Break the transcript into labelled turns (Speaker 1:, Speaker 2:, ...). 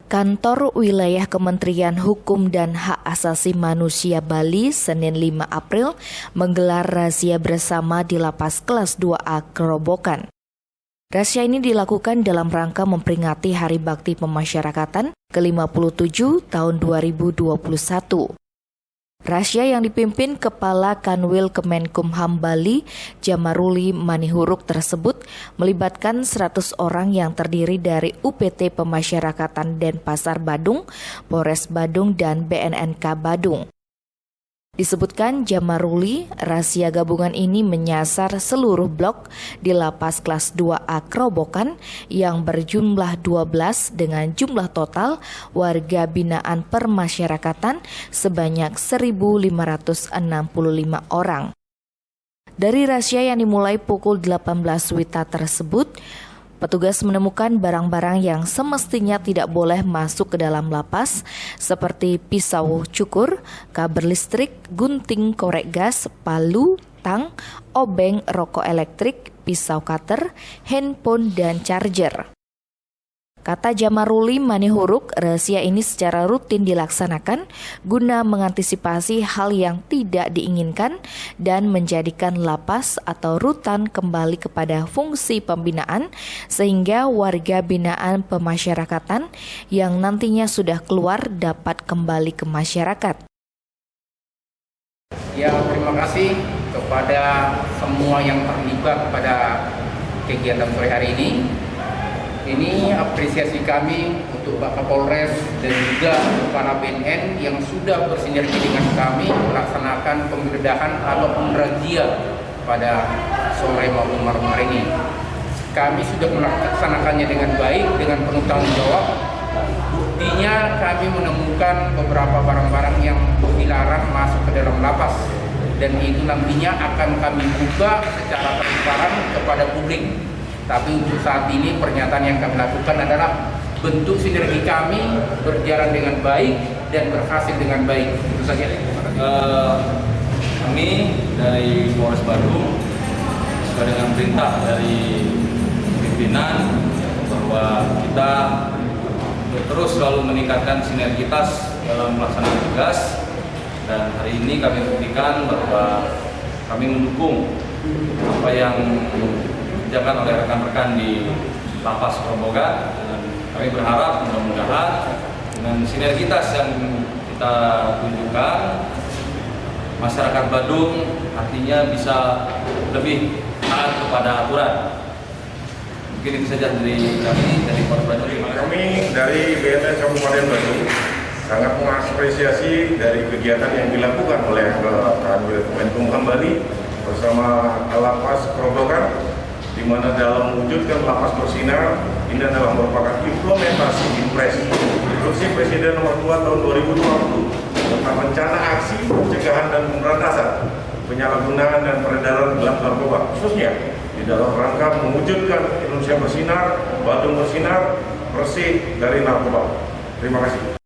Speaker 1: Kantor Wilayah Kementerian Hukum dan Hak Asasi Manusia Bali Senin 5 April menggelar razia bersama di Lapas Kelas 2A Kerobokan. Razia ini dilakukan dalam rangka memperingati Hari Bakti Pemasyarakatan ke-57 tahun 2021. Razia yang dipimpin Kepala Kanwil Kemenkumham Bali, Jamaruli Manihuruk tersebut melibatkan 100 orang yang terdiri dari UPT Pemasyarakatan Denpasar Badung, Polres Badung, dan BNNK Badung. Disebutkan Jamaruli, razia gabungan ini menyasar seluruh blok di Lapas Kelas 2A Kerobokan yang berjumlah 12 dengan jumlah total warga binaan permasyarakatan sebanyak 1.565 orang. Dari razia yang dimulai pukul 18 WITA tersebut, petugas menemukan barang-barang yang semestinya tidak boleh masuk ke dalam lapas seperti pisau cukur, kabel listrik, gunting korek gas, palu, tang, obeng, rokok elektrik, pisau cutter, handphone, dan charger. Kata Jamaruli Manihuruk, razia ini secara rutin dilaksanakan guna mengantisipasi hal yang tidak diinginkan dan menjadikan lapas atau rutan kembali kepada fungsi pembinaan sehingga warga binaan pemasyarakatan yang nantinya sudah keluar dapat kembali ke masyarakat.
Speaker 2: Ya, terima kasih kepada semua yang terlibat pada kegiatan sore hari ini. Ini apresiasi kami untuk Pak Kapolres dan juga Kepala BNN yang sudah bersinergi dengan kami melaksanakan penggeledahan ataupun razia pada sore maupun malam hari ini. Kami sudah melaksanakannya dengan baik, dengan penuh tanggung jawab. Buktinya kami menemukan beberapa barang-barang yang dilarang masuk ke dalam lapas. Dan itu nantinya akan kami buka secara transparan kepada publik. Tapi untuk saat ini pernyataan yang kami lakukan adalah bentuk sinergi kami berjalan dengan baik dan berhasil dengan baik. Itu saja.
Speaker 3: Kami dari Polres Badung sesuai dengan perintah dari pimpinan bahwa kita terus selalu meningkatkan sinergitas dalam melaksanakan tugas, dan hari ini kami buktikan bahwa kami mendukung apa yang dikerjakan oleh rekan-rekan di Lapas Kerobokan, dan kami berharap mudah-mudahan dengan sinergitas yang kita tunjukkan, masyarakat Badung artinya bisa lebih taat kepada aturan. Mungkin itu saja dari kami, dari Polres Badung.
Speaker 4: Kami dari BNN Kabupaten Badung sangat mengapresiasi dari kegiatan yang dilakukan oleh Kanwil Kemenkumham Bali bersama Lapas Kerobokan, di mana dalam mewujudkan lapas bersinar ini adalah merupakan implementasi Impres Instruksi Presiden Nomor 2 Tahun 2020 tentang rencana aksi pencegahan dan pemberantasan penyalahgunaan dan peredaran gelap narkoba, khususnya di dalam rangka mewujudkan Indonesia bersinar, Badung bersinar, bersih dari narkoba. Terima kasih.